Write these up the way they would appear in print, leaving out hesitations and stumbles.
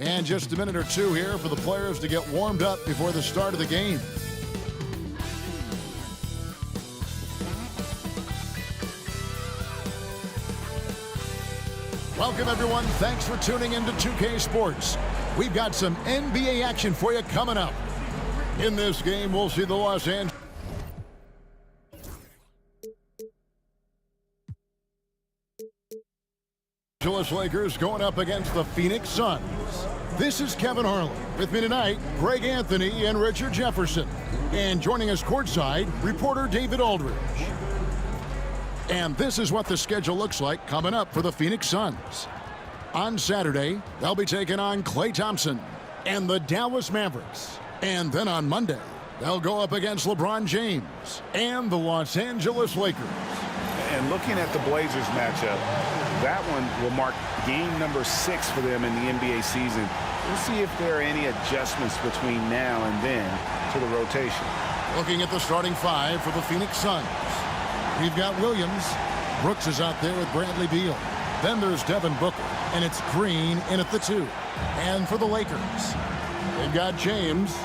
And just a minute or two here for the players to get warmed up before the start of the game. Welcome, everyone. Thanks for tuning into 2K Sports. We've got some NBA action for you coming up. In this game, we'll see the Los Angeles Lakers going up against the Phoenix Suns. This is Kevin Harlan. With me tonight, Greg Anthony and Richard Jefferson. And joining us courtside, reporter David Aldridge. And this is what the schedule looks like coming up for the Phoenix Suns. On Saturday, they'll be taking on Klay Thompson and the Dallas Mavericks. And then on Monday, they'll go up against LeBron James and the Los Angeles Lakers. And looking at the Blazers matchup, that one will mark game number 6 for them in the NBA season. We'll see if there are any adjustments between now and then to the rotation. Looking at the starting 5 for the Phoenix Suns. We've got Williams. Brooks is out there with Bradley Beal. Then there's Devin Booker, and it's Green in at the 2. And for the Lakers, they've got James.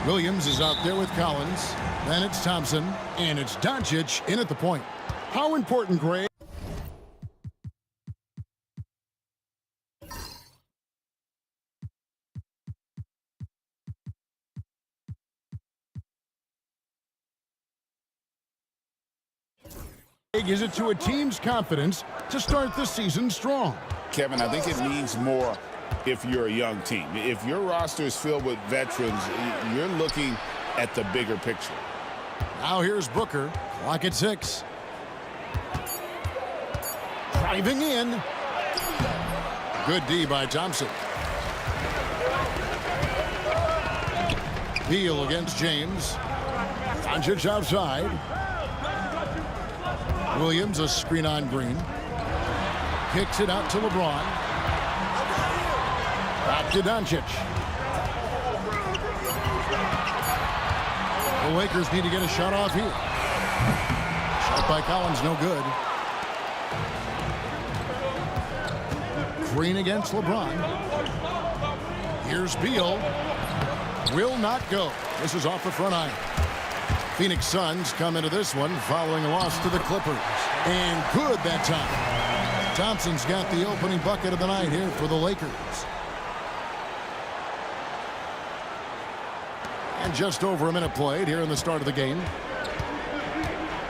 Williams is out there with Collins. Then it's Thompson, and it's Doncic in at the point. How important, Greg? Is it to a team's confidence to start the season strong? Kevin, I think it means more if you're a young team. If your roster is filled with veterans, you're looking at the bigger picture. Now here's Booker. Clock at 6. Driving in. Good D by Thompson. Beal against James. Doncic outside. Williams, a screen on Green. Kicks it out to LeBron. Back to Doncic. The Lakers need to get a shot off here. Shot by Collins, no good. Green against LeBron. Here's Beal. Will not go. This is off the front iron. Phoenix Suns come into this one following a loss to the Clippers. And good that time. Thompson's got the opening bucket of the night here for the Lakers. And just over a minute played here in the start of the game.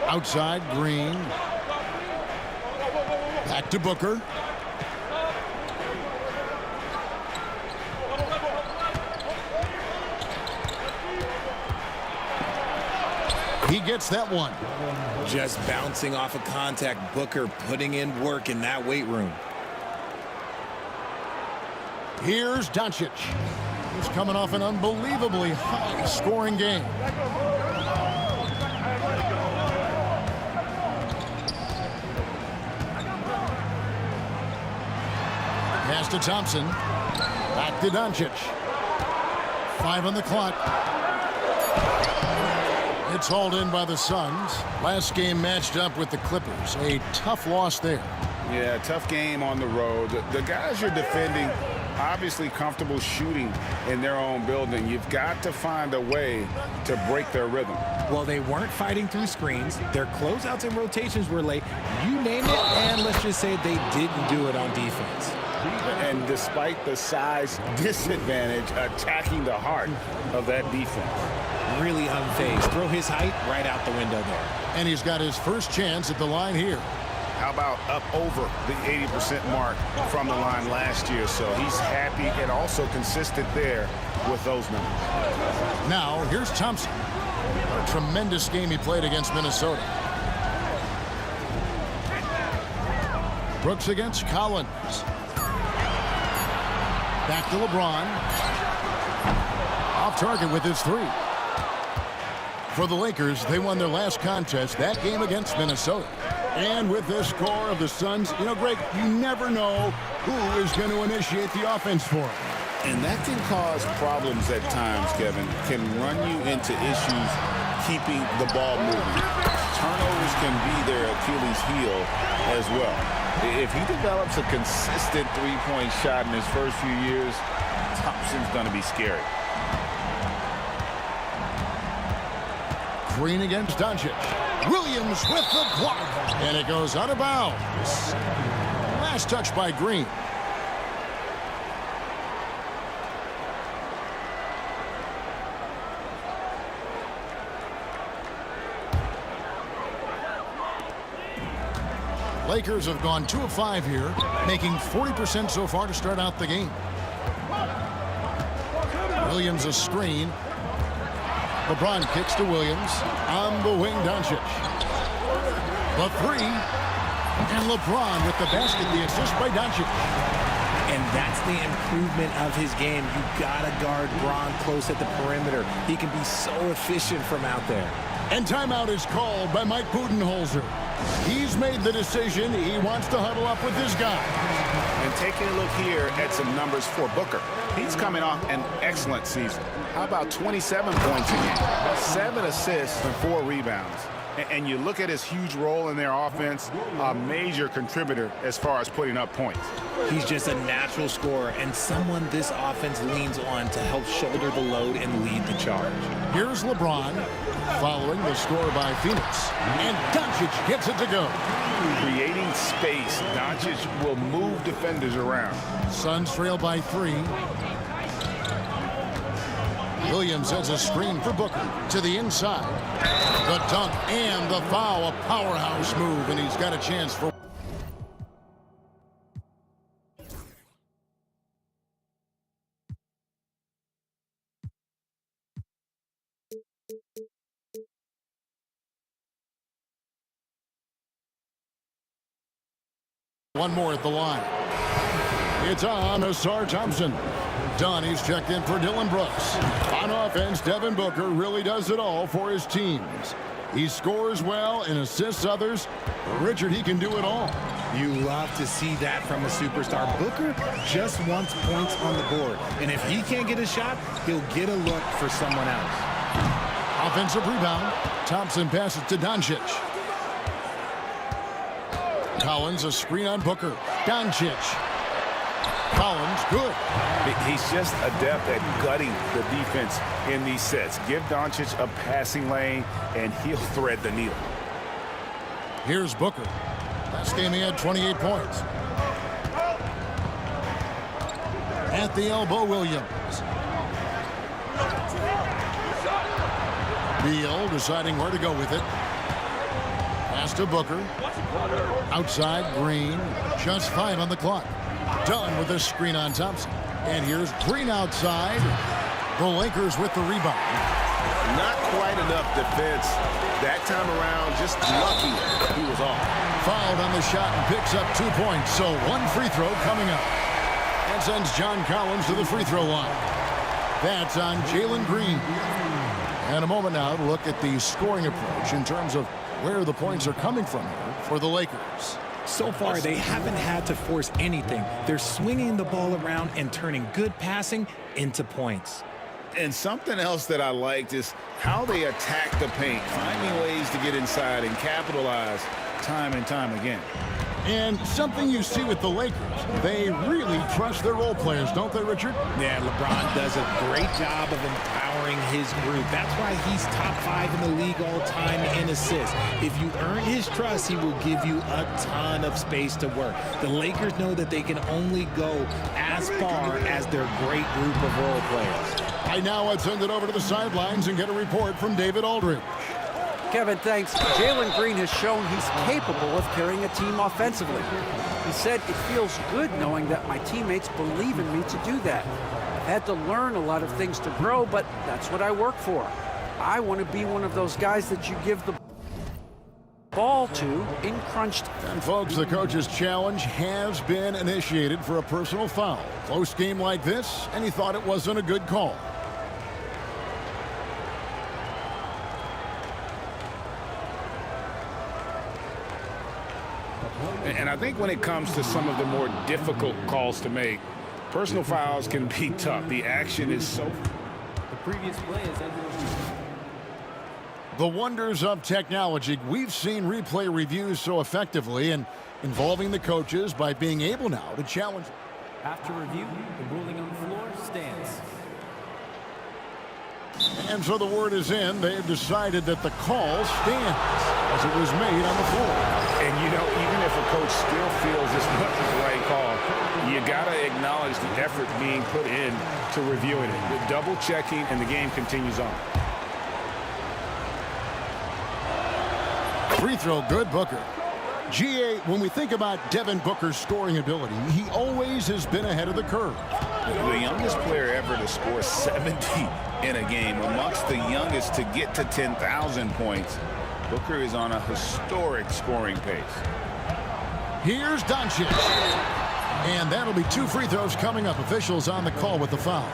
Outside, Green. Back to Booker. He gets that one. Just bouncing off of contact. Booker putting in work in that weight room. Here's Doncic. He's coming off an unbelievably high-scoring game. Pass to Thompson. Back to Doncic. 5 on the clock. It's hauled in by the Suns. Last game matched up with the Clippers. A tough loss there. Yeah, tough game on the road. The guys you're defending, obviously comfortable shooting in their own building. You've got to find a way to break their rhythm. Well, they weren't fighting through screens. Their closeouts and rotations were late. You name it, and let's just say they didn't do it on defense. And despite the size disadvantage, attacking the heart of that defense. Really unfazed. Throw his height right out the window there. And he's got his first chance at the line here. How about up over the 80% mark from the line last year? So he's happy and also consistent there with those numbers. Now, here's Thompson. A tremendous game he played against Minnesota. Brooks against Collins. Back to LeBron. Off target with his 3. For the Lakers, they won their last contest, that game against Minnesota. And with this score of the Suns, you know, Greg, you never know who is going to initiate the offense for them. And that can cause problems at times, Kevin. Can run you into issues keeping the ball moving. Turnovers can be their Achilles his heel as well. If he develops a consistent three-point shot in his first few years, Thompson's going to be scary. Green against Doncic. Williams with the block. And it goes out of bounds. Last touch by Green. Lakers have gone 2 of 5 here, making 40% so far to start out the game. Williams a screen. LeBron kicks to Williams. On the wing, Doncic. The three. And LeBron with the basket, the assist by Doncic. And that's the improvement of his game. You gotta guard Bron close at the perimeter. He can be so efficient from out there. And timeout is called by Mike Budenholzer. He's made the decision. He wants to huddle up with his guy. And taking a look here at some numbers for Booker. He's coming off an excellent season. How about 27 points a game, 7 assists, and 4 rebounds. And you look at his huge role in their offense, a major contributor as far as putting up points. He's just a natural scorer and someone this offense leans on to help shoulder the load and lead the charge. Here's LeBron following the score by Phoenix. And Doncic gets it to go. Creating space, Doncic will move defenders around. Suns trail by 3. Williams has a screen for Booker to the inside. The dunk and the foul, a powerhouse move, and he's got a chance for... One more at the line. It's on Asar Thompson. Donnie's checked in for Dylan Brooks. On offense, Devin Booker really does it all for his teams. He scores well and assists others. Richard, he can do it all. You love to see that from a superstar. Booker just wants points on the board. And if he can't get a shot, he'll get a look for someone else. Offensive rebound. Thompson passes to Doncic. Collins, a screen on Booker. Doncic. Collins, good. He's just adept at gutting the defense in these sets. Give Doncic a passing lane, and he'll thread the needle. Here's Booker. Last game he had 28 points. At the elbow, Williams. Beal deciding where to go with it. Pass to Booker. Outside, Green. Just 5 on the clock. Done with a screen on Thompson. And here's Green outside. The Lakers with the rebound. Not quite enough defense that time around. Just lucky he was off. Fouled on the shot and picks up 2 points. So 1 free throw coming up. And sends John Collins to the free throw line. That's on Jalen Green. And a moment now to look at the scoring approach in terms of where the points are coming from here for the Lakers. So far, they haven't had to force anything. They're swinging the ball around and turning good passing into points. And something else that I liked is how they attack the paint, finding ways to get inside and capitalize time and time again. And something you see with the Lakers, they really trust their role players, don't they, Richard? Yeah, LeBron does a great job of empowering his group. That's why he's top 5 in the league all time in assists. If you earn his trust, he will give you a ton of space to work. The Lakers know that they can only go as far as their great group of role players. Right now, let's send it over to the sidelines and get a report from David Aldridge. Kevin, thanks. Jalen Green has shown he's capable of carrying a team offensively. He said, it feels good knowing that my teammates believe in me to do that. I've had to learn a lot of things to grow, but that's what I work for. I want to be one of those guys that you give the ball to in crunch. And folks, the coach's challenge has been initiated for a personal foul. Close game like this, and he thought it wasn't a good call. And I think when it comes to some of the more difficult calls to make, personal fouls can be tough. The action is so... The previous play is ended. The wonders of technology. We've seen replay reviews so effectively and involving the coaches by being able now to challenge. After review, the ruling on the floor stands. And so the word is in. They've decided that the call stands as it was made on the floor. And, you know, even if a coach still feels this wasn't the right call, you got to acknowledge the effort being put in to reviewing it. The double checking, and the game continues on. Free throw good, Booker. GA, when we think about Devin Booker's scoring ability, he always has been ahead of the curve. The youngest player ever to score 70 in a game, amongst the youngest to get to 10,000 points. Booker is on a historic scoring pace. Here's Doncic. And that'll be 2 free throws coming up. Officials on the call with the foul.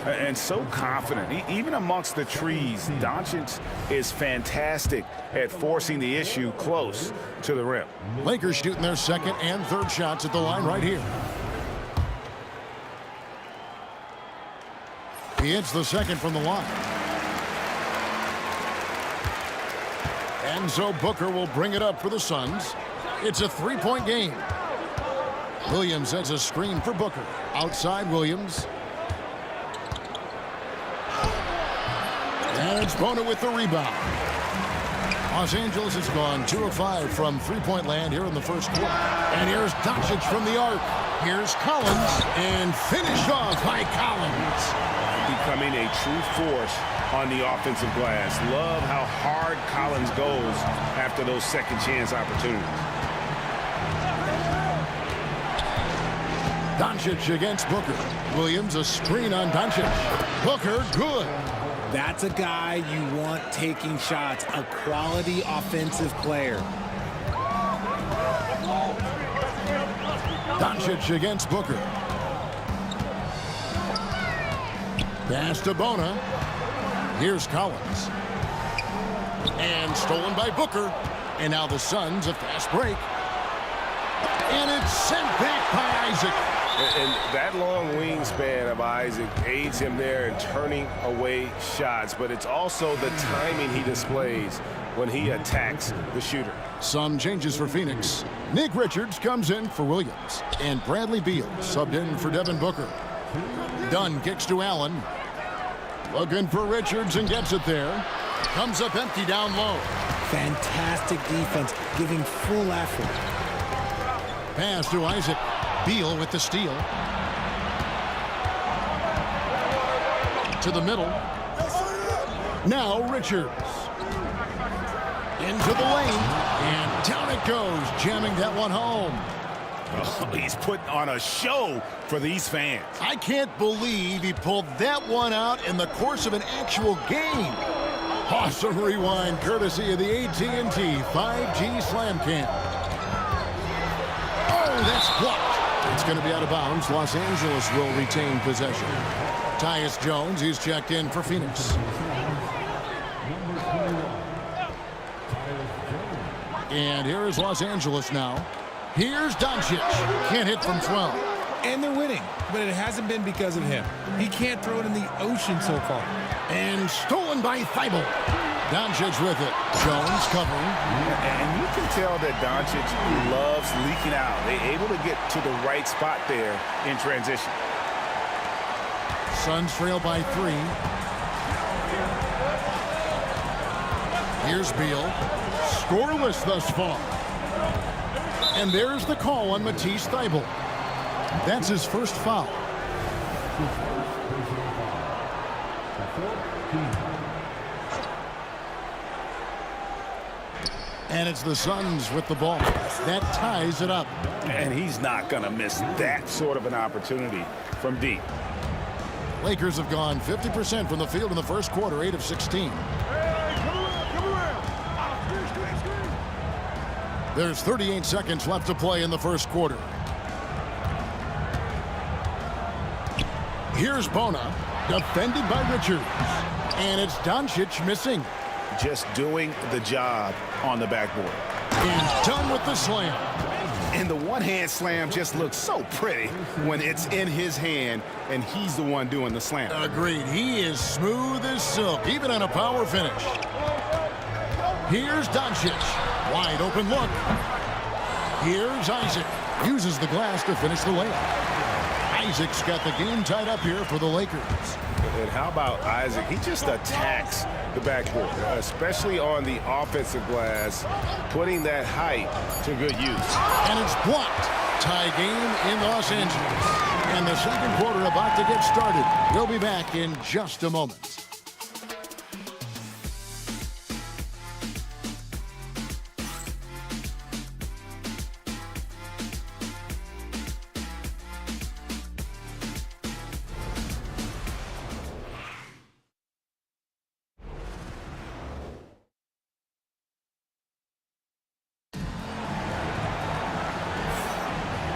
And so confident. Even amongst the trees, Doncic is fantastic at forcing the issue close to the rim. Lakers shooting their second and third shots at the line right here. He hits the second from the line. And so Booker will bring it up for the Suns. It's a 3-point game. Williams sets a screen for Booker. Outside Williams. And it's Bona with the rebound. Los Angeles has gone 2 of 5 from three-point land here in the first quarter. And here's Doncic from the arc. Here's Collins, and finished off by Collins. Becoming a true force on the offensive glass. Love how hard Collins goes after those second chance opportunities. Doncic against Booker. Williams a screen on Doncic. Booker good. That's a guy you want taking shots, a quality offensive player. Doncic against Booker. Pass to Bona. Here's Collins. And stolen by Booker. And now the Suns a fast break. And it's sent back by Isaac. And that long wingspan of Isaac aids him there in turning away shots, but it's also the timing he displays when he attacks the shooter. Some changes for Phoenix. Nick Richards comes in for Williams, and Bradley Beal subbed in for Devin Booker. Dunn kicks to Allen. Looking for Richards and gets it there. Comes up empty down low. Fantastic defense, giving full effort. Pass to Isaac. Beal with the steal. To the middle. Now Richards. Into the lane. And down it goes, jamming that one home. Oh, he's putting on a show for these fans. I can't believe he pulled that one out in the course of an actual game. Awesome rewind courtesy of the AT&T 5G Slam Cam. Oh, that's blocked. It's going to be out of bounds. Los Angeles will retain possession. Tyus Jones, he's checked in for Phoenix. And here is Los Angeles now. Here's Doncic. Can't hit from 12. And they're winning, but it hasn't been because of him. He can't throw it in the ocean so far. And stolen by Thibault. Doncic with it. Jones covering. And you can tell that Doncic loves leaking out. They're able to get to the right spot there in transition. Suns trail by 3. Here's Beal. Scoreless thus far. And there's the call on Matisse Thybulle. That's his first foul. And it's the Suns with the ball. That ties it up. And he's not going to miss that sort of an opportunity from deep. Lakers have gone 50% from the field in the first quarter, 8 of 16. There's 38 seconds left to play in the first quarter. Here's Bona, defended by Richards. And it's Doncic missing. Just doing the job on the backboard. And done with the slam. And the one-hand slam just looks so pretty when it's in his hand and he's the one doing the slam. Agreed. He is smooth as silk, even on a power finish. Here's Doncic. Wide open look. Here's Isaac. Uses the glass to finish the layup. Isaac's got the game tied up here for the Lakers. And how about Isaac? He just attacks the backboard, especially on the offensive glass, putting that height to good use. And it's blocked. Tie game in Los Angeles. And the second quarter about to get started. We'll be back in just a moment.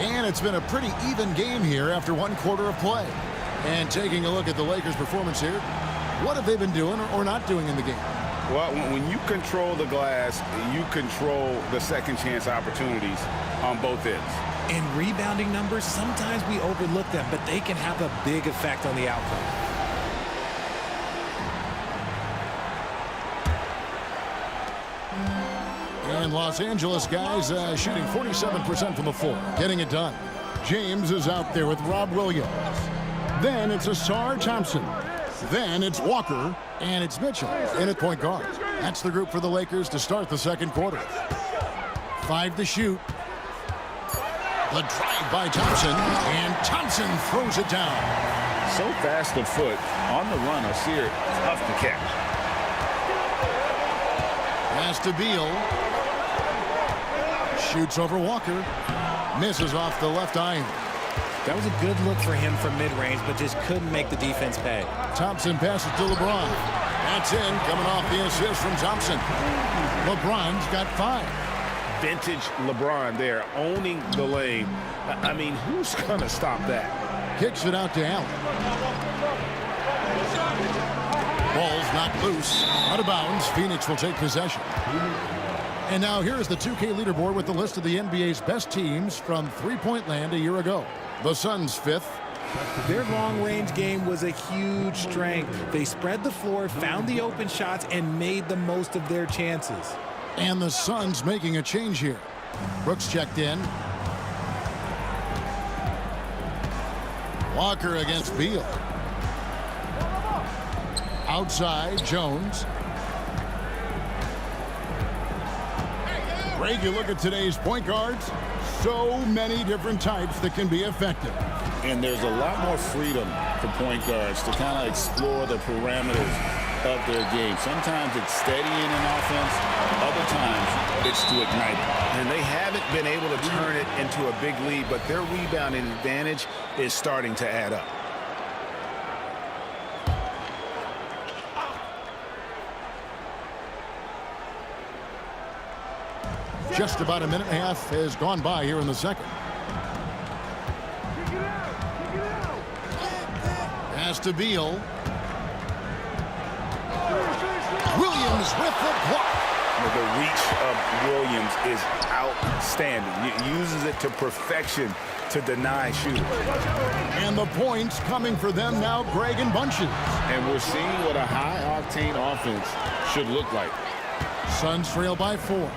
And it's been a pretty even game here after one quarter of play. And taking a look at the Lakers' performance here, what have they been doing or not doing in the game? Well, when you control the glass, you control the second chance opportunities on both ends. In rebounding numbers, sometimes we overlook them, but they can have a big effect on the outcome. And Los Angeles guys shooting 47% from the floor, getting it done. James is out there with Rob Williams. Then it's Asar Thompson. Then it's Walker, and it's Mitchell in at point guard. That's the group for the Lakers to start the second quarter. 5 to shoot. The drive by Thompson, and Thompson throws it down. So fast of foot on the run. Asir, tough to catch. Pass to Beal. Shoots over Walker. Misses off the left iron. That was a good look for him from mid-range, but just couldn't make the defense pay. Thompson passes to LeBron. That's in, coming off the assist from Thompson. LeBron's got 5. Vintage LeBron there, owning the lane. I mean, who's going to stop that? Kicks it out to Allen. Ball's knocked loose. Out of bounds. Phoenix will take possession. And now here's the 2K leaderboard with the list of the NBA's best teams from three-point land a year ago. The Suns 5th. Their long-range game was a huge strength. They spread the floor, found the open shots, and made the most of their chances. And the Suns making a change here. Brooks checked in. Walker against Beal. Outside, Jones. Greg, you look at today's point guards, so many different types that can be effective. And there's a lot more freedom for point guards to kind of explore the parameters of their game. Sometimes it's steadying an offense, other times it's to ignite it. And they haven't been able to turn it into a big lead, but their rebounding advantage is starting to add up. Just about a minute and a half has gone by here in the second. Pass to Beal. Williams with the block. The reach of Williams is outstanding. He uses it to perfection to deny shooters. And the points coming for them now, Greg and Bunches. And we're seeing what a high-octane offense should look like. Suns trail by 4.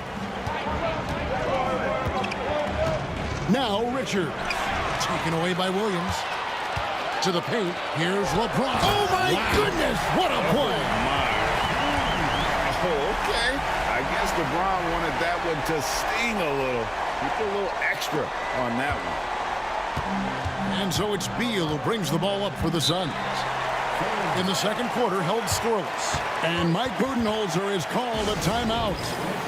Now Richard, taken away by Williams. To the paint, here's LeBron. Oh my goodness, what a play! Oh, okay. I guess LeBron wanted that one to sting a little. He put a little extra on that one. And so it's Beal who brings the ball up for the Suns. In the second quarter, held scoreless. And Mike Budenholzer has called a timeout.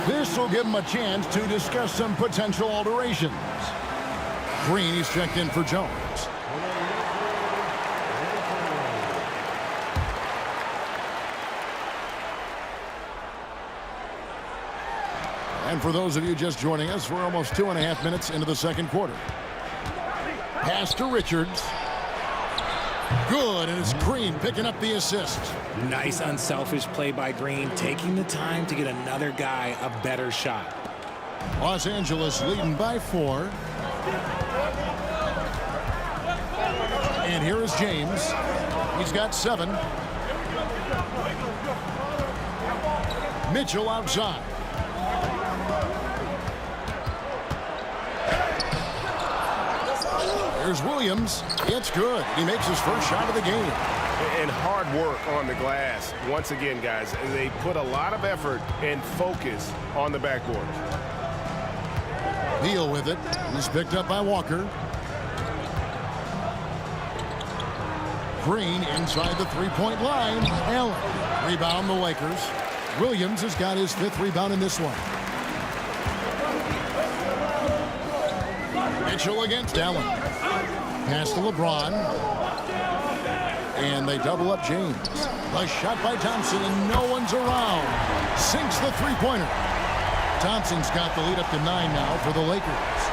This will give him a chance to discuss some potential alterations. Green, he's checked in for Jones. And for those of you just joining us, we're almost 2.5 minutes into the second quarter. Pass to Richards. Good, and it's Green picking up the assist. Nice unselfish play by Green, taking the time to get another guy a better shot. Los Angeles leading by 4. And here is James. He's got 7. Mitchell outside. Here's Williams. It's good. He makes his first shot of the game. And hard work on the glass. Once again, guys, they put a lot of effort and focus on the backboard. Beal with it. He's picked up by Walker. Green inside the three-point line. Allen. Rebound the Lakers. Williams has got his 5th rebound in this one. Mitchell against Allen. Pass to LeBron. And they double up James. A shot by Thompson, and no one's around. Sinks the three-pointer. Thompson's got the lead up to 9 now for the Lakers.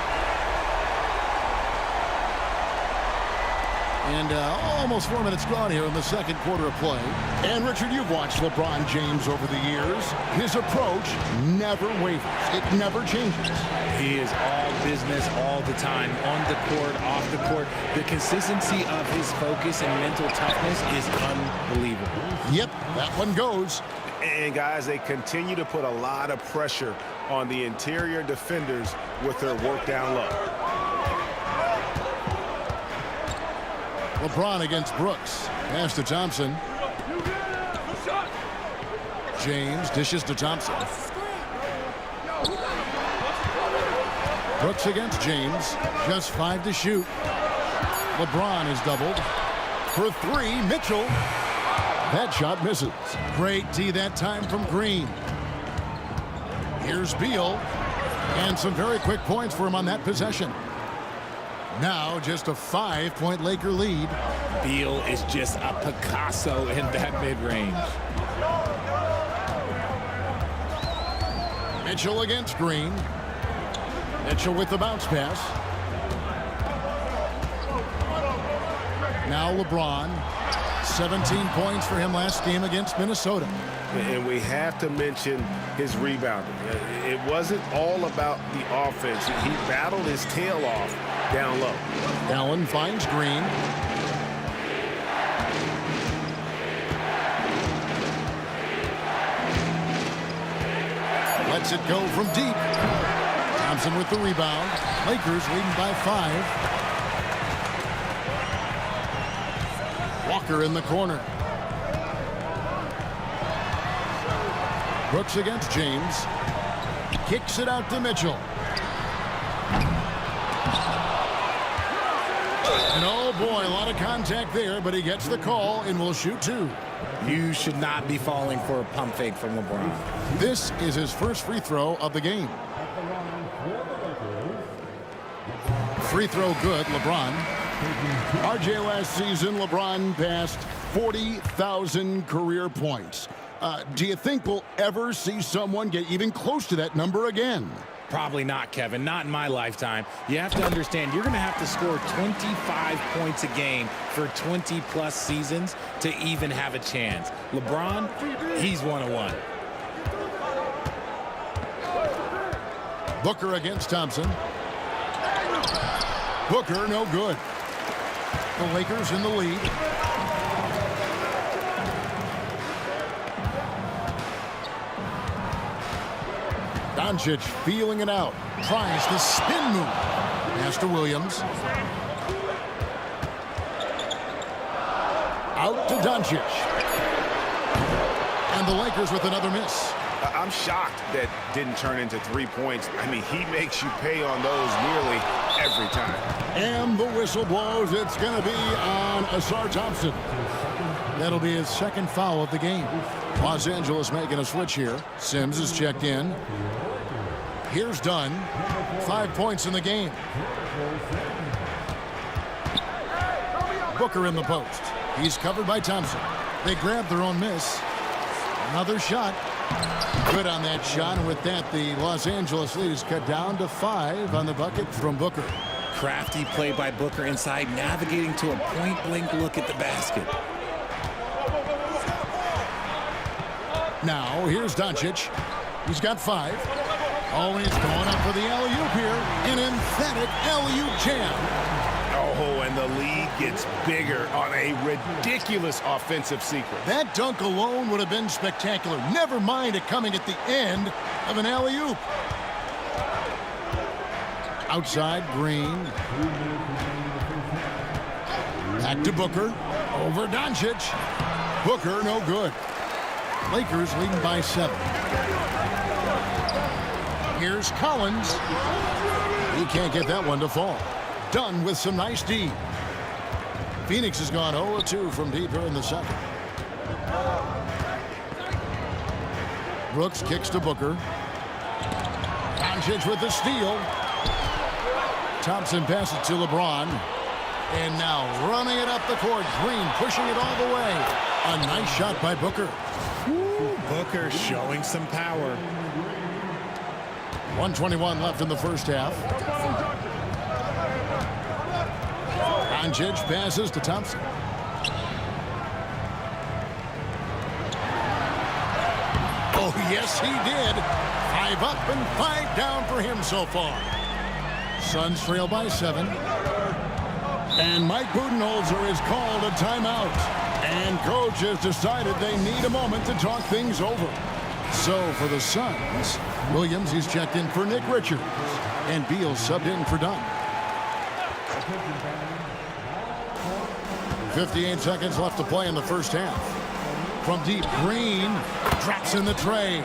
And almost 4 minutes gone here in the second quarter of play. And Richard, you've watched LeBron James over the years. His approach never wavers. It never changes. He is all business all the time, on the court, off the court. The consistency of his focus and mental toughness is unbelievable. Yep, that one goes. And, guys, they continue to put a lot of pressure on the interior defenders with their work down low. LeBron against Brooks. Pass to Thompson. James dishes to Thompson. Brooks against James. Just 5 to shoot. LeBron is doubled. For 3, Mitchell. That shot misses. Great D that time from Green. Here's Beal. And some very quick points for him on that possession. Now just a 5-point Laker lead. Beal is just a Picasso in that mid-range. Mitchell against Green. Mitchell with the bounce pass. Now LeBron. 17 points for him last game against Minnesota. And we have to mention his rebounding. It wasn't all about the offense. He battled his tail off down low. Allen finds Green. Lets it go from deep. Thompson with the rebound. Lakers leading by 5. Walker in the corner. Brooks against James. Kicks it out to Mitchell. And oh boy, a lot of contact there, but he gets the call and will shoot 2. You should not be falling for a pump fake from LeBron. This is his first free throw of the game. Free throw good, LeBron. RJ, last season, LeBron passed 40,000 career points. Do you think we'll ever see someone get even close to that number again? Probably not, Kevin. Not in my lifetime. You have to understand, you're going to have to score 25 points a game for 20-plus seasons to even have a chance. LeBron, he's 101. Booker against Thompson. Booker, no good. The Lakers in the lead. Doncic feeling it out. Tries the spin move. Pass to Williams. Out to Doncic. And the Lakers with another miss. I'm shocked that didn't turn into 3 points. I mean, he makes you pay on those nearly every time. And the whistle blows. It's going to be on Asar Thompson. That'll be his second foul of the game. Los Angeles making a switch here. Sims is checked in. Here's Dunn. 5 points in the game. Booker in the post. He's covered by Thompson. They grab their own miss. Another shot. Good on that shot, and with that, the Los Angeles lead is cut down to 5 on the bucket from Booker. Crafty play by Booker inside, navigating to a point-blank look at the basket. Now, here's Doncic. He's got 5. Oh, he's going up for the alley-oop here. An emphatic alley-oop jam. Oh, and the lead gets bigger on a ridiculous offensive sequence. That dunk alone would have been spectacular. Never mind it coming at the end of an alley-oop. Outside, Green. Back to Booker. Over Doncic. Booker, no good. Lakers leading by 7. Here's Collins. He can't get that one to fall. Dunn with some nice D. Phoenix has gone 0-2 from deep here in the second. Brooks kicks to Booker. Doncic with the steal. Thompson passes to LeBron. And now running it up the court. Green pushing it all the way. A nice shot by Booker. Ooh, Booker showing some power. 1:21 left in the first half. Doncic passes to Thompson. Oh, yes, he did. 5 up and 5 down for him so far. Suns trail by 7. And Mike Budenholzer has called a timeout. And coach has decided they need a moment to talk things over. So for the Suns, Williams, he's checked in for Nick Richards. And Beal subbed in for Dunn. 58 seconds left to play in the first half. From deep, Green drops in the tray.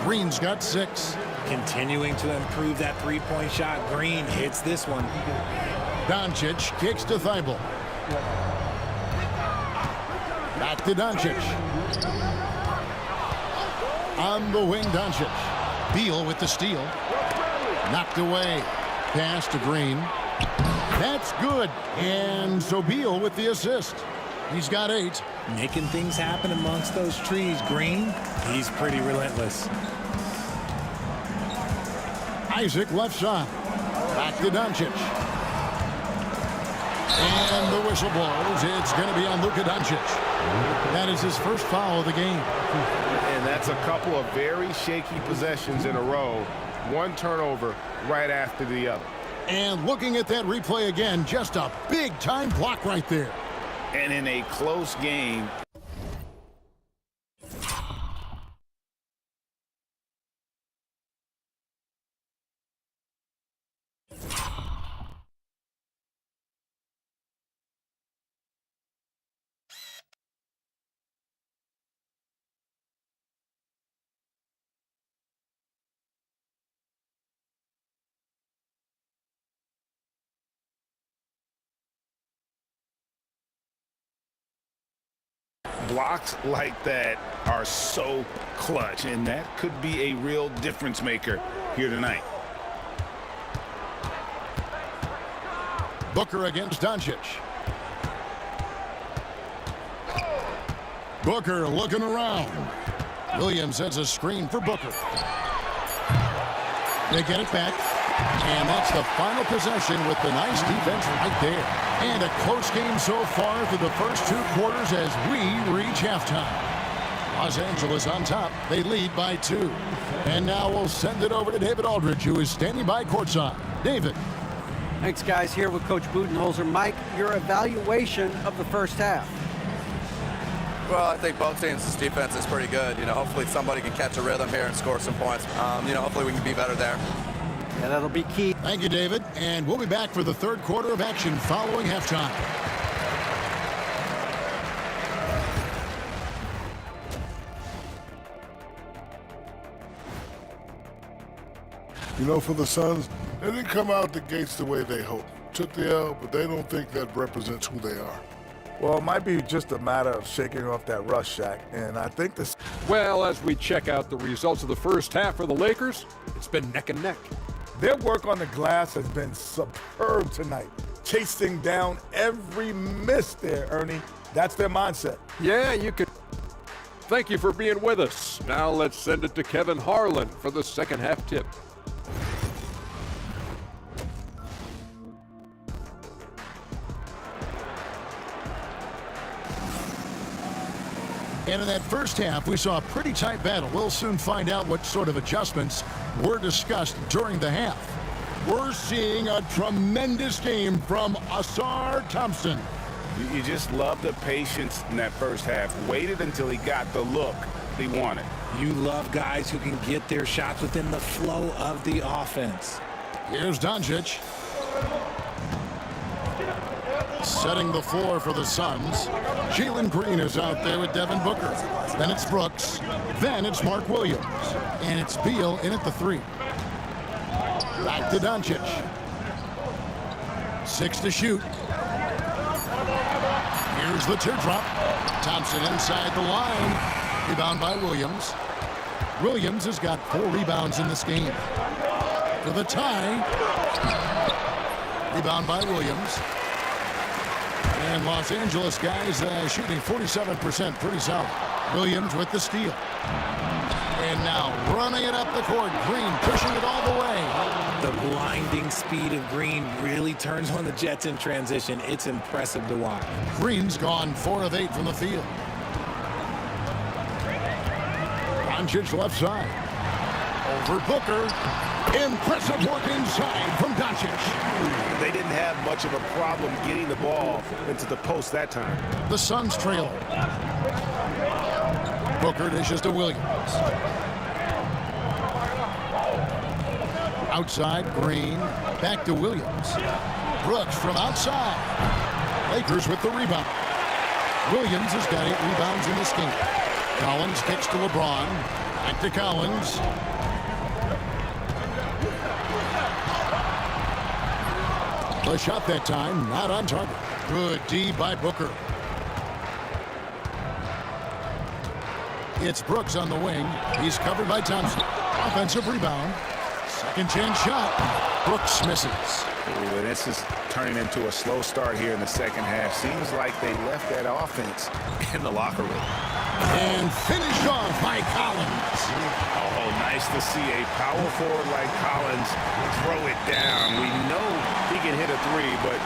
Green's got 6. Continuing to improve that three-point shot. Green hits this one. Doncic kicks to Thibault. Back to Doncic. On the wing, Doncic. Beal with the steal. Knocked away. Pass to Green. That's good. And so Beal with the assist. He's got 8. Making things happen amongst those trees. Green, he's pretty relentless. Isaac left side. Back to Doncic. And the whistle blows. It's going to be on Luka Doncic. That is his first foul of the game. And that's a couple of very shaky possessions in a row. One turnover right after the other. And looking at that replay again, just a big-time block right there. And in a close game, blocks like that are so clutch, and that could be a real difference maker here tonight. Booker against Doncic. Booker looking around. Williams has a screen for Booker. They get it back. And that's the final possession with the nice defense right there. And a close game so far through the first 2 quarters as we reach halftime. Los Angeles on top. They lead by 2. And now we'll send it over to David Aldridge, who is standing by courtside. David. Thanks, guys. Here with Coach Budenholzer. Mike, your evaluation of the first half. Well, I think both teams' defense is pretty good. You know, hopefully somebody can catch a rhythm here and score some points. You know, hopefully we can be better there. Yeah, that'll be key. Thank you, David. And we'll be back for the third quarter of action following halftime. You know, for the Suns, they didn't come out the gates the way they hoped. Took the L, but they don't think that represents who they are. Well, it might be just a matter of shaking off that rust, Shaq, and I think this... Well, as we check out the results of the first half for the Lakers, it's been neck and neck. Their work on the glass has been superb tonight, chasing down every miss there, Ernie. That's their mindset. Yeah, you could. Thank you for being with us. Now let's send it to Kevin Harlan for the second half tip. And in that first half, we saw a pretty tight battle. We'll soon find out what sort of adjustments were discussed during the half. We're seeing a tremendous game from Asar Thompson. You just love the patience in that first half. Waited until he got the look he wanted. You love guys who can get their shots within the flow of the offense. Here's Doncic. Setting the floor for the Suns. Jalen Green is out there with Devin Booker. Then it's Brooks. Then it's Mark Williams. And it's Beal in at the 3. Back to Doncic. 6 to shoot. Here's the teardrop. Thompson inside the line. Rebound by Williams. Williams has got 4 rebounds in this game. For the tie. Rebound by Williams. And Los Angeles guys shooting 47%, pretty solid. Williams with the steal. And now running it up the court. Green pushing it all the way. The blinding speed of Green really turns on the Jets in transition. It's impressive to watch. Green's gone 4 of 8 from the field. Doncic left side. Over Booker. Impressive work inside from Doncic. They didn't have much of a problem getting the ball into the post that time. The Suns trail. Booker dishes to Williams. Outside, Green. Back to Williams. Brooks from outside. Lakers with the rebound. Williams has got 8 rebounds in this game. Collins kicks to LeBron. Back to Collins. The shot that time, not on target. Good D by Booker. It's Brooks on the wing. He's covered by Thompson. Offensive rebound. Second chance shot. Brooks misses. Ooh, and this is turning into a slow start here in the second half. Seems like they left that offense in the locker room. And finished off by Collins. Oh, nice to see a power forward like Collins throw it down. We know he can hit a 3, but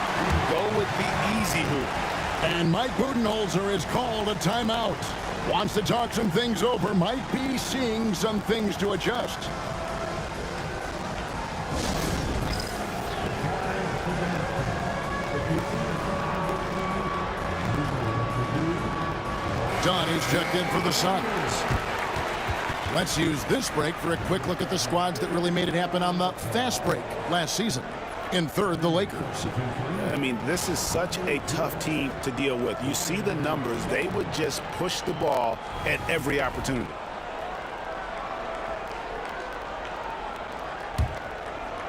go with the easy hoop. And Mike Budenholzer is called a timeout. Wants to talk some things over. Might be seeing some things to adjust. Donnie's checked in for the Suns. Let's use this break for a quick look at the squads that really made it happen on the fast break last season. In third, the Lakers. I mean, this is such a tough team to deal with. You see the numbers. They would just push the ball at every opportunity.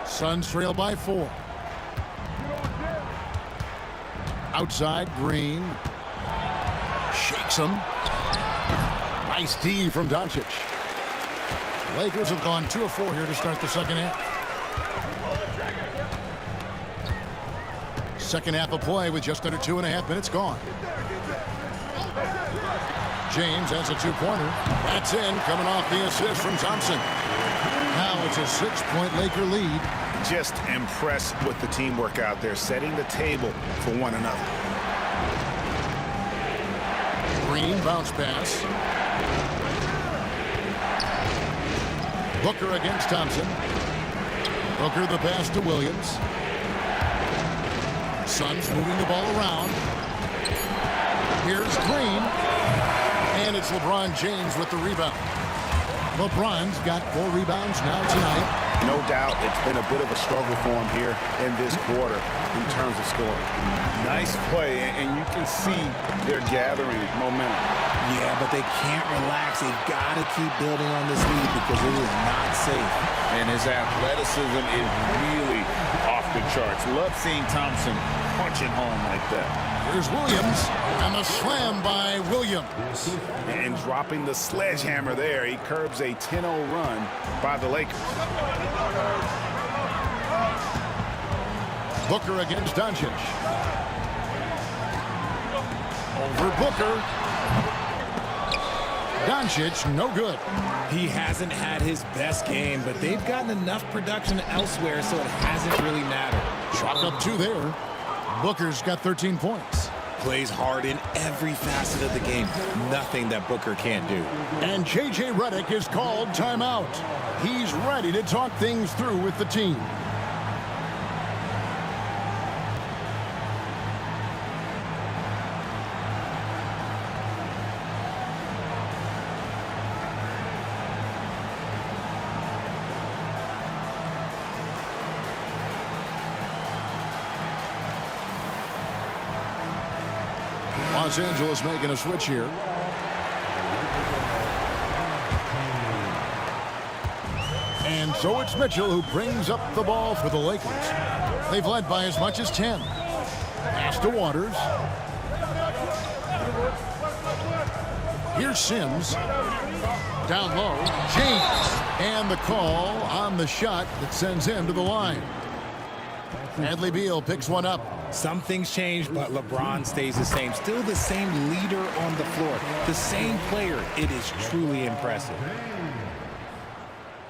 Suns trail by 4. Outside, Green. Shakes him. Nice D from Doncic. Lakers have gone 2 of 4 here to start the second half. Second half of play with just under 2.5 minutes gone. James has a 2-pointer. That's in, coming off the assist from Thompson. Now it's a 6-point Laker lead. Just impressed with the teamwork out there, setting the table for one another. Green bounce pass. Booker against Thompson. Booker the pass to Williams. Suns moving the ball around. Here's Green. And it's LeBron James with the rebound. LeBron's got 4 rebounds now tonight. No doubt it's been a bit of a struggle for him here in this quarter in terms of scoring. Nice play, and you can see they're gathering momentum. Yeah, but they can't relax. They've got to keep building on this lead because it is not safe. And his athleticism is really off the charts. Love seeing Thompson punching home like that. Here's Williams, and the slam by Williams. And dropping the sledgehammer there, he curbs a 10-0 run by the Lakers. Booker against Doncic. Over Booker. Doncic, no good. He hasn't had his best game, but they've gotten enough production elsewhere, so it hasn't really mattered. Chalk up 2 there. Booker's got 13 points. Plays hard in every facet of the game. Nothing that Booker can't do. And J.J. Redick is called timeout. He's ready to talk things through with the team. Los Angeles making a switch here. And so it's Mitchell who brings up the ball for the Lakers. They've led by as much as 10. Pass to Waters. Here's Sims. Down low, James. And the call on the shot that sends him to the line. Bradley Beal picks one up. Some things change, but LeBron stays the same. Still the same leader on the floor. The same player. It is truly impressive.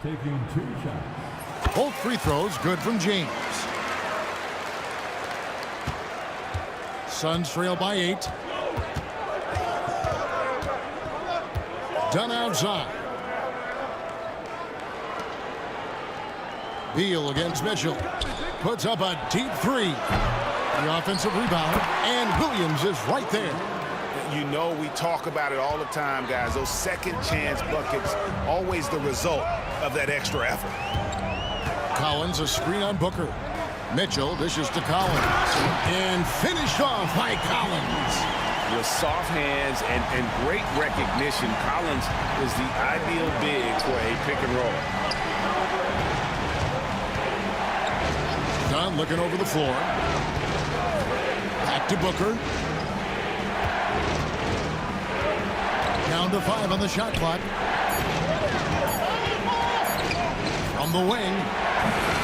Taking 2 shots. Both free throws good from James. Suns trail by 8. Done outside. Beal against Mitchell. Puts up a deep 3. The offensive rebound, and Williams is right there. You know, we talk about it all the time, guys. Those second chance buckets, always the result of that extra effort. Collins, a screen on Booker. Mitchell dishes to Collins. And finished off by Collins. With soft hands and great recognition, Collins is the ideal big for a pick and roll. Dunn looking over the floor. Back to Booker. Down to 5 on the shot clock. From the wing.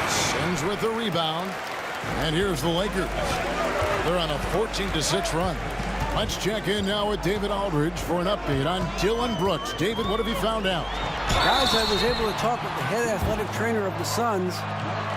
Sims with the rebound. And here's the Lakers. They're on a 14-6 run. Let's check in now with David Aldridge for an update on Dylan Brooks. David, what have you found out? Guys, I was able to talk with the head athletic trainer of the Suns,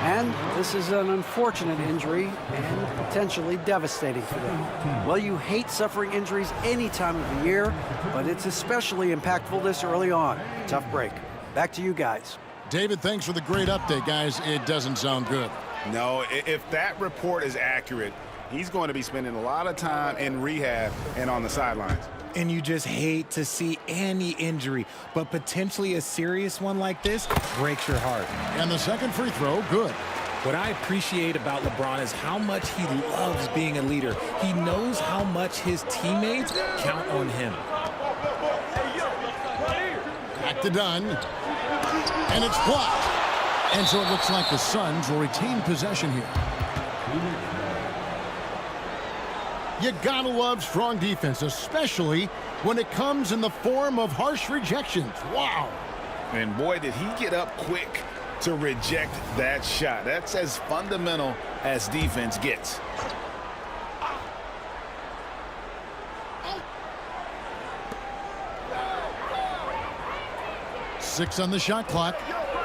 and this is an unfortunate injury and potentially devastating for them. Well, you hate suffering injuries any time of the year, but it's especially impactful this early on. Tough break. Back to you guys. David, thanks for the great update, guys. It doesn't sound good. No, if that report is accurate, he's going to be spending a lot of time in rehab and on the sidelines. And you just hate to see any injury, but potentially a serious one like this breaks your heart. And the second free throw, good. What I appreciate about LeBron is how much he loves being a leader. He knows how much his teammates count on him. Back to Dunn. And it's blocked. And so it looks like the Suns will retain possession here. You gotta love strong defense, especially when it comes in the form of harsh rejections. Wow. And boy, did he get up quick to reject that shot. That's as fundamental as defense gets. Six on the shot clock.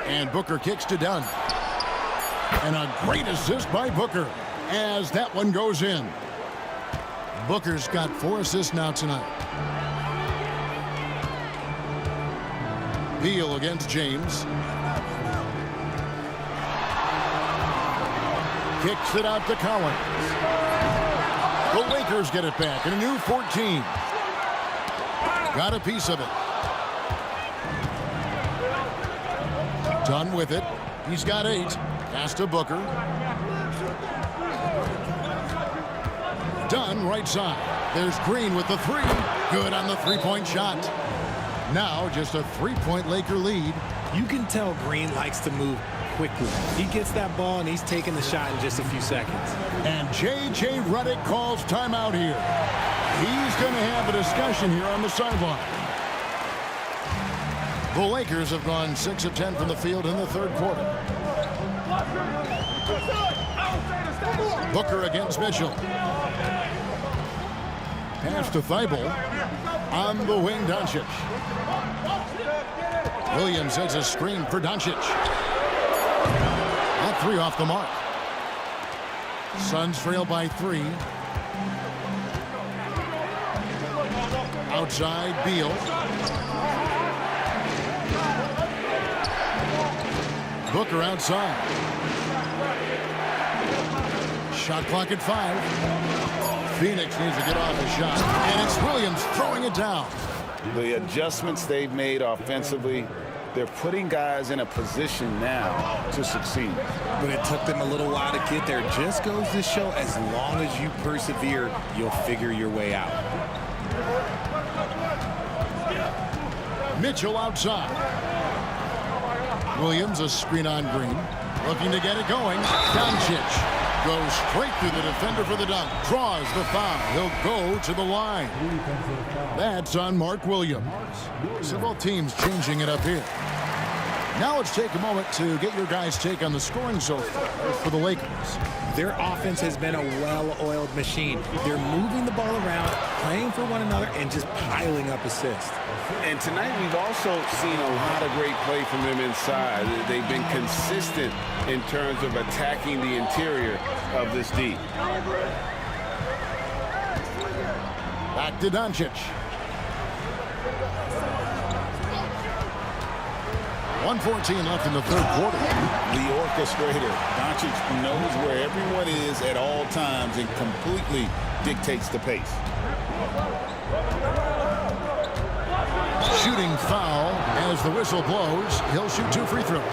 And Booker kicks to Dunn. And a great assist by Booker as that one goes in. Booker's got 4 assists now tonight. Beal against James. Kicks it out to Collins. The Lakers get it back in a new 14. Got a piece of it. Dunn with it. He's got 8. Pass to Booker. Dunn right side. There's Green with the 3. Good on the three-point shot. Now just a 3-point Laker lead. You can tell Green likes to move quickly. He gets that ball and he's taking the shot in just a few seconds. And J.J. Redick calls timeout here. He's going to have a discussion here on the sideline. The Lakers have gone 6 of 10 from the field in the third quarter. Booker against Mitchell. Pass to Thibault. On the wing, Doncic. Williams sets a screen for Doncic. That 3 off the mark. Suns trail by 3. Outside, Beal. Booker outside. Shot clock at 5. Phoenix needs to get off the shot. And it's Williams throwing it down. The adjustments they've made offensively, they're putting guys in a position now to succeed. But it took them a little while to get there. Just goes to show, as long as you persevere, you'll figure your way out. Mitchell outside. Williams, a screen on Green. Looking to get it going. Doncic goes straight through the defender for the dunk. Draws the foul. He'll go to the line. That's on Mark Williams. Several teams changing it up here. Now let's take a moment to get your guys' take on the scoring so far for the Lakers. Their offense has been a well-oiled machine. They're moving the ball around, playing for one another, and just piling up assists. And tonight we've also seen a lot of great play from them inside. They've been consistent in terms of attacking the interior of this D. Back to Doncic. 1:14 left in the third quarter. The orchestrator, Doncic, knows where everyone is at all times and completely dictates the pace. Shooting foul as the whistle blows. He'll shoot 2 free throws.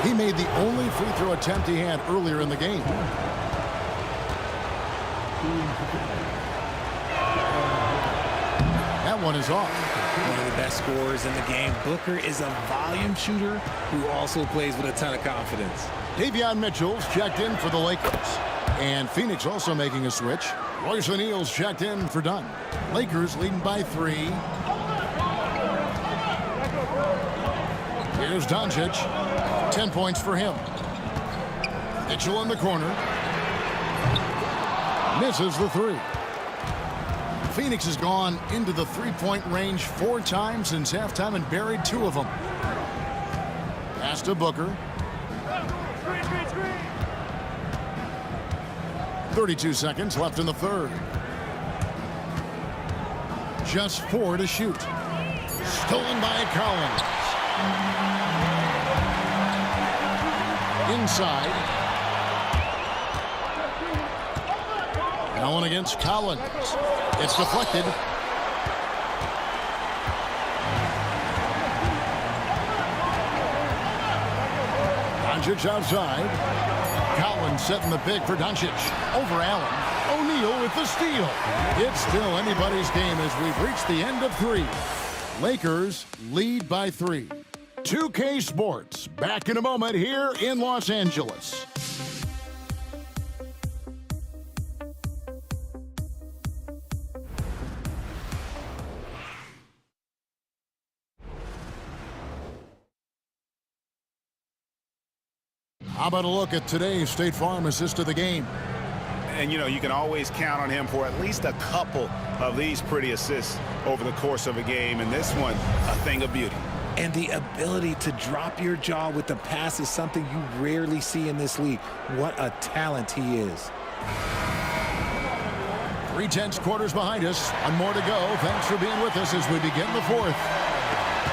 He made the only free throw attempt he had earlier in the game. That one is off. One of the best scorers in the game. Booker is a volume shooter who also plays with a ton of confidence. Davion Mitchell's checked in for the Lakers. And Phoenix also making a switch. Royce O'Neal's checked in for Dunn. Lakers leading by 3. Here's Doncic. 10 points for him. Mitchell in the corner. Misses the 3. Phoenix has gone into the three-point range 4 times since halftime and buried 2 of them. Pass to Booker. 32 seconds left in the third. Just 4 to shoot. Stolen by Collins. Inside. Allen against Collins. It's deflected. Doncic outside. Collins setting the pick for Doncic. Over Allen. O'Neal with the steal. It's still anybody's game as we've reached the end of 3. Lakers lead by 3. 2K Sports back in a moment here in Los Angeles. How about a look at today's State Farm assist of the game? And, you know, you can always count on him for at least a couple of these pretty assists over the course of a game. And this one, a thing of beauty. And the ability to drop your jaw with the pass is something you rarely see in this league. What a talent he is. 3/10 quarters behind us. One more to go. Thanks for being with us as we begin the 4th.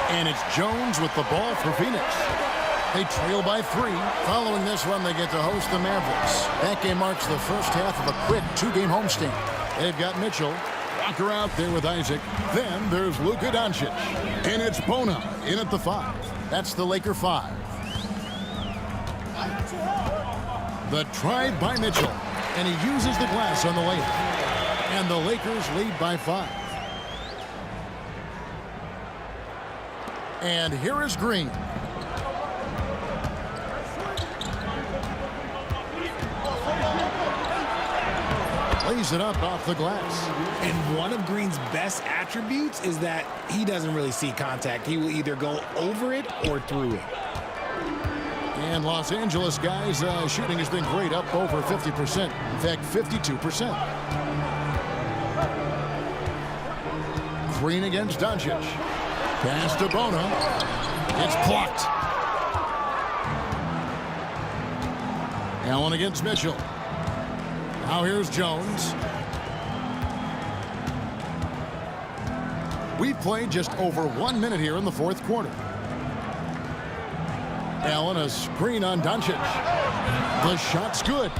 And it's Jones with the ball for Phoenix. They trail by 3. Following this one, they get to host the Mavericks. That game marks the first half of a quick 2-game homestand. They've got Mitchell. Walker out there with Isaac. Then there's Luka Doncic. And it's Bona in at the 5. That's the Laker 5. The drive by Mitchell. And he uses the glass on the layup. And the Lakers lead by 5. And here is Green. Lays it up off the glass. And one of Green's best attributes is that he doesn't really see contact. He will either go over it or through it. And Los Angeles guys, shooting has been great, up over 50%. In fact, 52%. Green against Doncic. Pass to Bona. It's blocked. Allen against Mitchell. Now here's Jones. We've played just over 1 minute here in the 4th quarter. Allen, a screen on Doncic. The shot's good.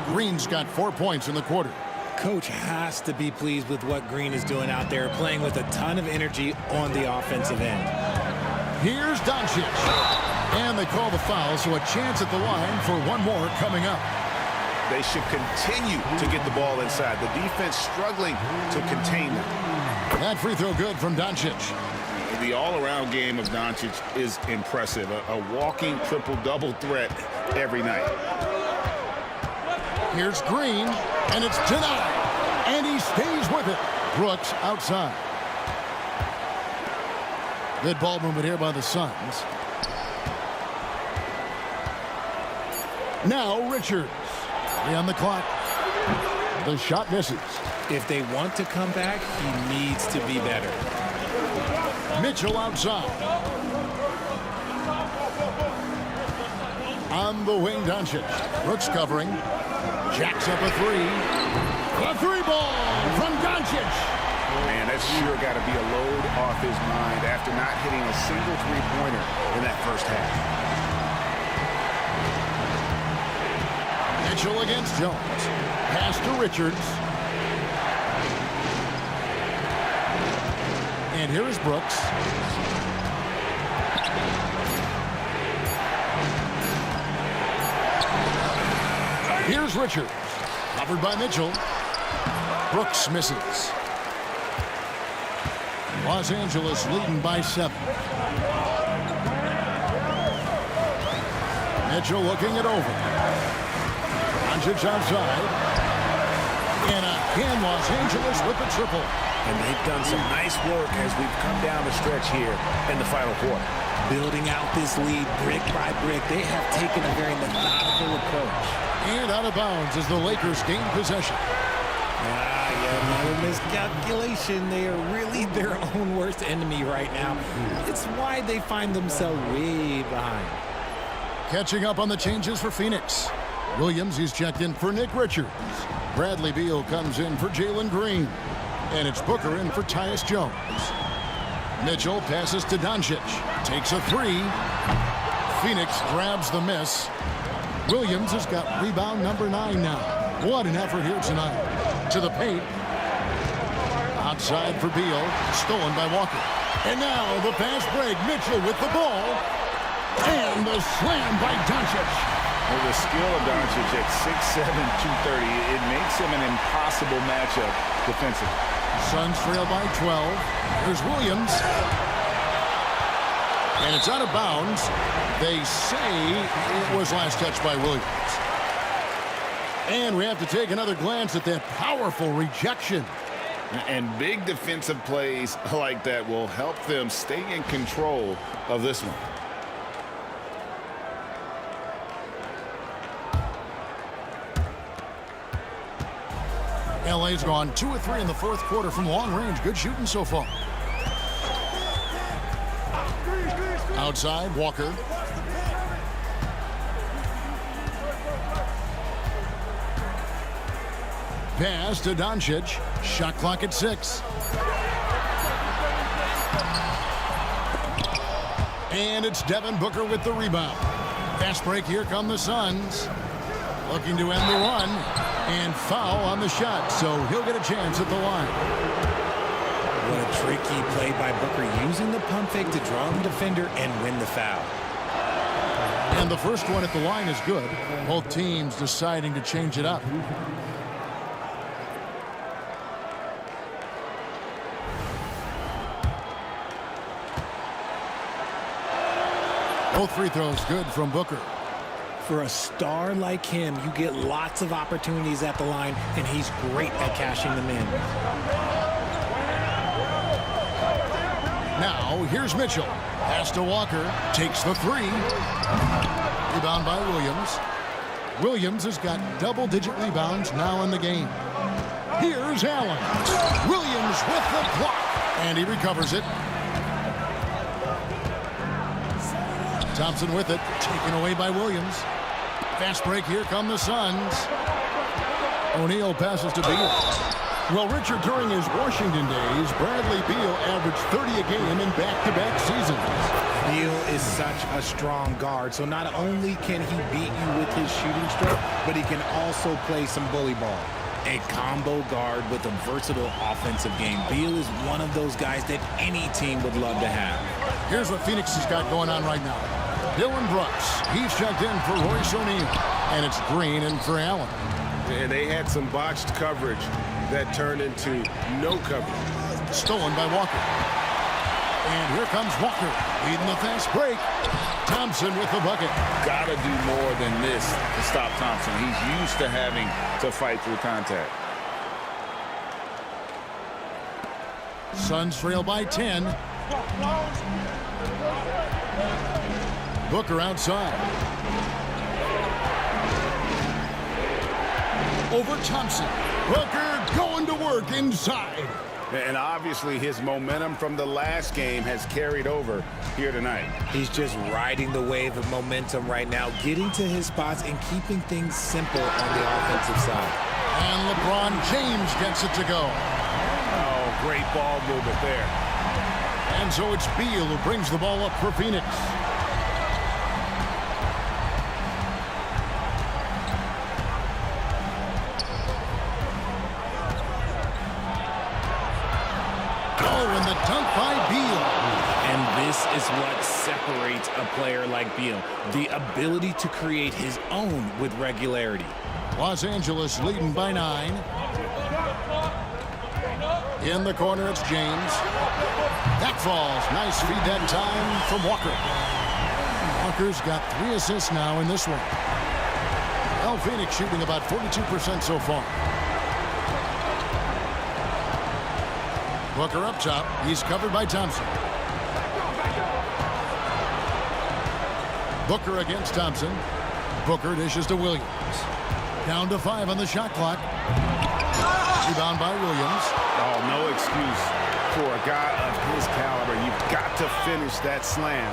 Green's got 4 points in the quarter. Coach has to be pleased with what Green is doing out there, playing with a ton of energy on the offensive end. Here's Doncic. And they call the foul, so a chance at the line for one more coming up. They should continue to get the ball inside. The defense struggling to contain them. That free throw good from Doncic. The all-around game of Doncic is impressive. A walking triple-double threat every night. Here's Green, and it's denied. And he stays with it. Brooks outside. Good ball movement here by the Suns. Now Richards. 3 on the clock. The shot misses. If they want to come back, he needs to be better. Mitchell outside. On the wing, Doncic. Brooks covering. Jacks up a 3. A 3-ball from Doncic. Man, that's sure got to be a load off his mind after not hitting a single three-pointer in that first half. Mitchell against Jones. Pass to Richards. And here is Brooks. Here's Richards. Covered by Mitchell. Brooks misses. Los Angeles leading by 7. Mitchell looking it over. Doncic outside. And again, Los Angeles with the triple. And they've done some nice work as we've come down the stretch here in the final quarter. Building out this lead brick by brick, they have taken a very methodical approach. And out of bounds as the Lakers gain possession. Another miscalculation. They are really their own worst enemy right now. It's why they find themselves way behind. Catching up on the changes for Phoenix. Williams, he's checked in for Nick Richards. Bradley Beal comes in for Jalen Green. And it's Booker in for Tyus Jones. Mitchell passes to Doncic. Takes a 3. Phoenix grabs the miss. Williams has got rebound number 9 now. What an effort here tonight. To the paint. Outside for Beal. Stolen by Walker. And now the fast break. Mitchell with the ball. And the slam by Doncic. Well, the skill of Doncic at 6'7", 230, it makes him an impossible matchup defensively. Suns trail by 12. Here's Williams. And it's out of bounds. They say it was last touched by Williams. And we have to take another glance at that powerful rejection. And big defensive plays like that will help them stay in control of this one. LA's gone 2 of 3 in the fourth quarter from long range. Good shooting so far. Outside, Walker. Pass to Doncic. Shot clock at 6. And it's Devin Booker with the rebound. Fast break, here come the Suns. Looking to end the run. And foul on the shot, so he'll get a chance at the line. What a tricky play by Booker, using the pump fake to draw the defender and win the foul. And the first one at the line is good. Both teams deciding to change it up. Both free throws good from Booker. For a star like him, you get lots of opportunities at the line, and he's great at cashing them in. Now, here's Mitchell. Pass to Walker. Takes the 3. Rebound by Williams. Williams has got double-digit rebounds now in the game. Here's Allen. Williams with the block. And he recovers it. Thompson with it. Taken away by Williams. Fast break. Here come the Suns. O'Neal passes to Beal. Well, Richard, during his Washington days, Bradley Beal averaged 30 a game in back-to-back seasons. Beal is such a strong guard, so not only can he beat you with his shooting stroke, but he can also play some bully ball. A combo guard with a versatile offensive game. Beal is one of those guys that any team would love to have. Here's what Phoenix has got going on right now. Dylan Brooks, he's checked in for Royce O'Neal, and it's Green in for Allen. And they had some botched coverage that turned into no coverage. Stolen by Walker. And here comes Walker, leading the fast break. Thompson with the bucket. Gotta do more than this to stop Thompson. He's used to having to fight through contact. Suns trail by 10. Booker outside. Over Thompson. Booker going to work inside. And obviously his momentum from the last game has carried over here tonight. He's just riding the wave of momentum right now, getting to his spots and keeping things simple on the offensive side. And LeBron James gets it to go. Oh, great ball movement there. And so it's Beal who brings the ball up for Phoenix. And the dunk by Beal. And this is what separates a player like Beal, the ability to create his own with regularity. Los Angeles leading by 9. In the corner, it's James. That falls. Nice feed that time from Walker. Walker's got 3 assists now in this one. Well, Phoenix shooting about 42% so far. Booker up top. He's covered by Thompson. Booker against Thompson. Booker dishes to Williams. Down to 5 on the shot clock. Rebound by Williams. Oh, no excuse for a guy of his caliber. You've got to finish that slam.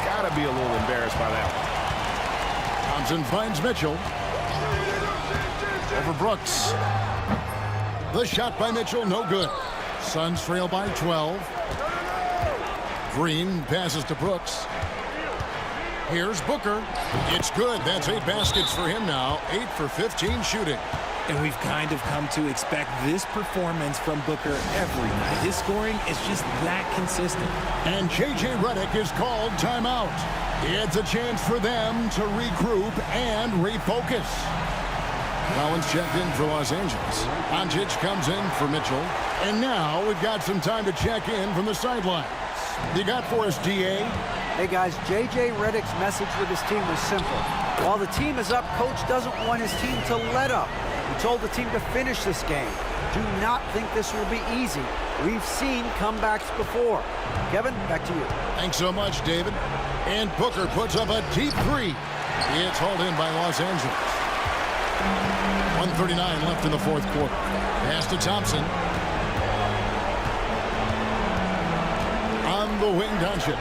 Got to be a little embarrassed by that one. Thompson finds Mitchell. Over Brooks. The shot by Mitchell, no good. Suns trail by 12. Green passes to Brooks. Here's Booker. It's good. That's 8 baskets for him now. 8 for 15 shooting. And we've kind of come to expect this performance from Booker every night. His scoring is just that consistent. And J.J. Redick is called timeout. It's a chance for them to regroup and refocus. Collins checked in for Los Angeles. Doncic comes in for Mitchell. And now we've got some time to check in from the sidelines. You got for us, D.A.? Hey, guys, J.J. Redick's message with his team was simple. While the team is up, Coach doesn't want his team to let up. He told the team to finish this game. Do not think this will be easy. We've seen comebacks before. Kevin, back to you. Thanks so much, David. And Booker puts up a deep 3. It's hauled in by Los Angeles. 1:39 left in the 4th quarter. Pass to Thompson. On the wing, Doncic.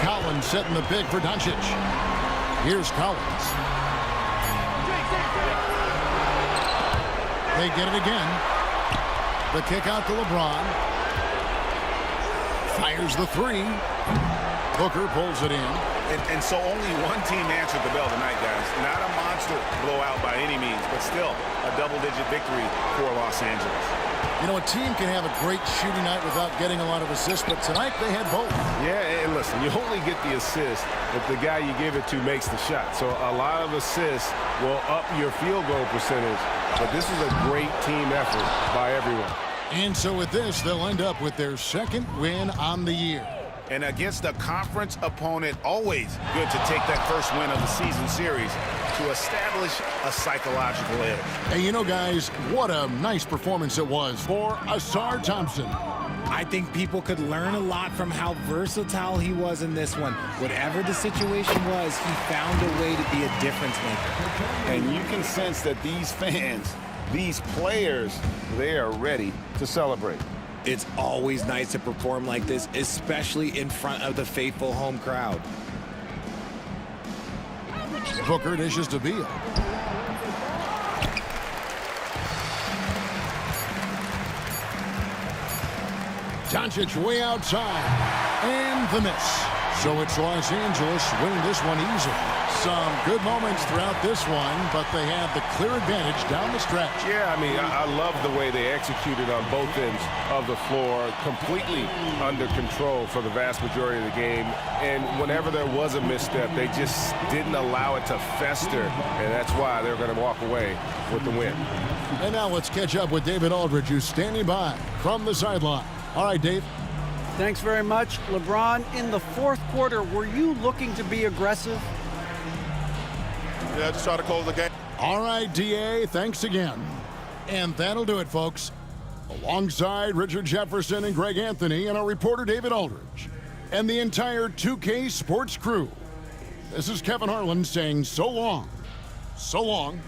Collins setting the pick for Doncic. Here's Collins. They get it again. The kick out to LeBron. Fires the 3. Booker pulls it in. And so only one team answered the bell tonight, guys. Not a monster blowout by any means, but still a double-digit victory for Los Angeles. You know, a team can have a great shooting night without getting a lot of assists, but tonight they had both. Yeah, and listen, you only get the assist if the guy you give it to makes the shot. So a lot of assists will up your field goal percentage, but this is a great team effort by everyone. And so with this, they'll end up with their 2nd win on the year. And against a conference opponent, always good to take that first win of the season series to establish a psychological edge. Hey, you know, guys, what a nice performance it was for Ausar Thompson. I think people could learn a lot from how versatile he was in this one. Whatever the situation was, he found a way to be a difference maker. And you can sense that these fans, these players, they are ready to celebrate. It's always nice to perform like this, especially in front of the faithful home crowd. Booker dishes to Beal. Doncic way outside. And the miss. So it's Los Angeles winning this one easily. Some good moments throughout this one, but they have the clear advantage down the stretch. Yeah, I mean, I love the way they executed on both ends of the floor, completely under control for the vast majority of the game. And whenever there was a misstep, they just didn't allow it to fester, and that's why they're going to walk away with the win. And now let's catch up with David Aldridge, who's standing by from the sideline. All right, Dave. Thanks very much. LeBron, in the fourth quarter, were you looking to be aggressive? Yeah, just try to close the game. All right, DA, thanks again. And that'll do it, folks. Alongside Richard Jefferson and Greg Anthony and our reporter David Aldridge and the entire 2K Sports crew, this is Kevin Harlan saying so long. So long.